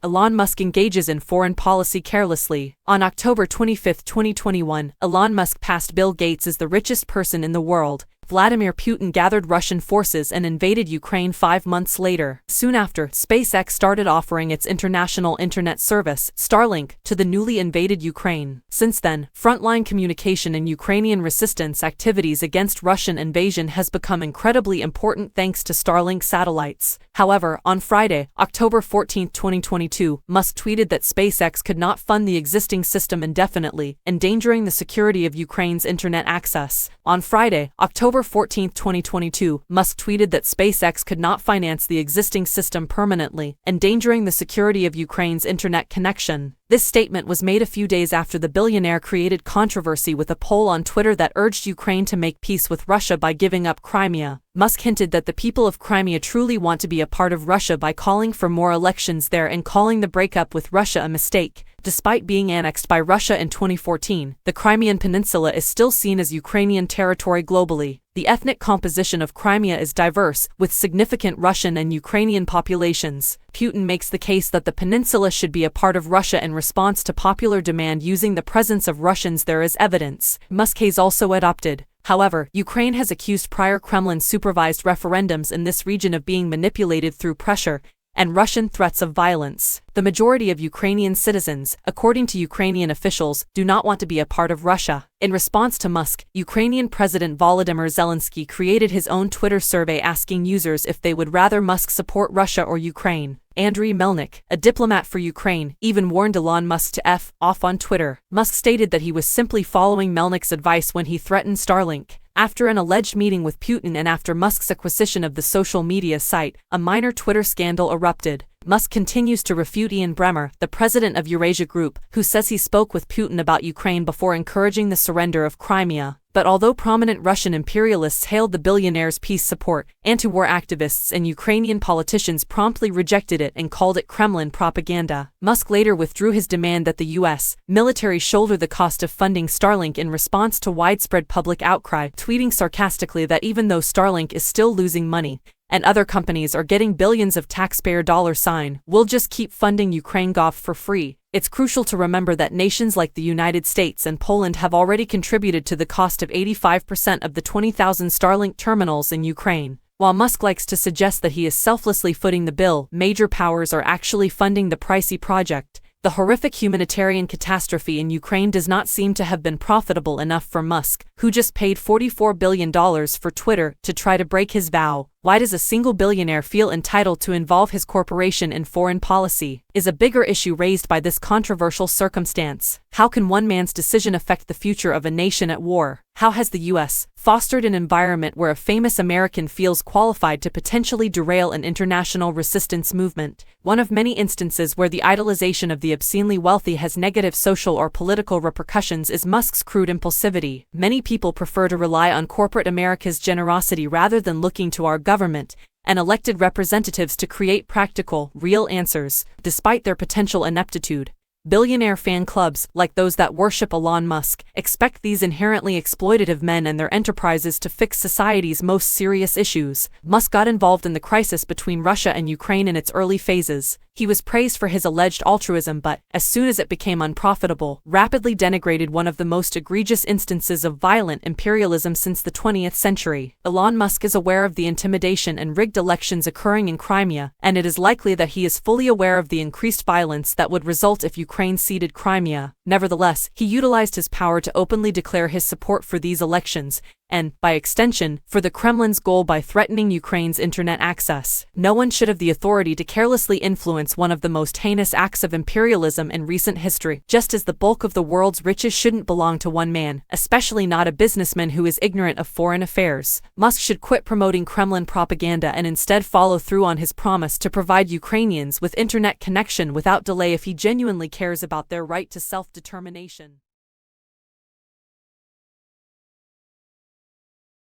Elon Musk engages in foreign policy carelessly. On October 25, 2021, Elon Musk passed Bill Gates as the richest person in the world. Vladimir Putin gathered Russian forces and invaded Ukraine 5 months later. Soon after, SpaceX started offering its international internet service, Starlink, to the newly invaded Ukraine. Since then, frontline communication and Ukrainian resistance activities against Russian invasion has become incredibly important thanks to Starlink satellites. However, on Friday, October 14, 2022, Musk tweeted that SpaceX could not fund the existing system indefinitely, endangering the security of Ukraine's internet access. On Friday, October 14, 2022, Musk tweeted that SpaceX could not finance the existing system permanently, endangering the security of Ukraine's internet connection. This statement was made a few days after the billionaire created controversy with a poll on Twitter that urged Ukraine to make peace with Russia by giving up Crimea. Musk hinted that the people of Crimea truly want to be a part of Russia by calling for more elections there and calling the breakup with Russia a mistake. Despite being annexed by Russia in 2014, the Crimean Peninsula is still seen as Ukrainian territory globally. The ethnic composition of Crimea is diverse, with significant Russian and Ukrainian populations. Putin makes the case that the peninsula should be a part of Russia in response to popular demand, using the presence of Russians there as evidence. Musk has also adopted. However, Ukraine has accused prior Kremlin-supervised referendums in this region of being manipulated through pressure and Russian threats of violence. The majority of Ukrainian citizens, according to Ukrainian officials, do not want to be a part of Russia. In response to Musk, Ukrainian President Volodymyr Zelensky created his own Twitter survey asking users if they would rather Musk support Russia or Ukraine. Andriy Melnik, a diplomat for Ukraine, even warned Elon Musk to F off on Twitter. Musk stated that he was simply following Melnik's advice when he threatened Starlink. After an alleged meeting with Putin and after Musk's acquisition of the social media site, a minor Twitter scandal erupted. Musk continues to refute Ian Bremmer, the president of Eurasia Group, who says he spoke with Putin about Ukraine before encouraging the surrender of Crimea. But although prominent Russian imperialists hailed the billionaire's peace support, anti-war activists and Ukrainian politicians promptly rejected it and called it Kremlin propaganda. Musk later withdrew his demand that the U.S. military shoulder the cost of funding Starlink in response to widespread public outcry, tweeting sarcastically that even though Starlink is still losing money, and other companies are getting billions of taxpayer dollars, we'll just keep funding Ukraine Gov for free. It's crucial to remember that nations like the United States and Poland have already contributed to the cost of 85% of the 20,000 Starlink terminals in Ukraine. While Musk likes to suggest that he is selflessly footing the bill, major powers are actually funding the pricey project. The horrific humanitarian catastrophe in Ukraine does not seem to have been profitable enough for Musk, who just paid $44 billion for Twitter to try to break his vow. Why does a single billionaire feel entitled to involve his corporation in foreign policy? Is a bigger issue raised by this controversial circumstance. How can one man's decision affect the future of a nation at war? How has the U.S. fostered an environment where a famous American feels qualified to potentially derail an international resistance movement? One of many instances where the idolization of the obscenely wealthy has negative social or political repercussions is Musk's crude impulsivity. Many people prefer to rely on corporate America's generosity rather than looking to our government and elected representatives to create practical, real answers, despite their potential ineptitude. Billionaire fan clubs, like those that worship Elon Musk, expect these inherently exploitative men and their enterprises to fix society's most serious issues. Musk got involved in the crisis between Russia and Ukraine in its early phases. He was praised for his alleged altruism but, as soon as it became unprofitable, rapidly denigrated one of the most egregious instances of violent imperialism since the 20th century. Elon Musk is aware of the intimidation and rigged elections occurring in Crimea, and it is likely that he is fully aware of the increased violence that would result if Ukraine ceded Crimea. Nevertheless, he utilized his power to openly declare his support for these elections, and, by extension, for the Kremlin's goal by threatening Ukraine's internet access. No one should have the authority to carelessly influence one of the most heinous acts of imperialism in recent history, just as the bulk of the world's riches shouldn't belong to one man, especially not a businessman who is ignorant of foreign affairs. Musk should quit promoting Kremlin propaganda and instead follow through on his promise to provide Ukrainians with internet connection without delay if he genuinely cares about their right to self-determination.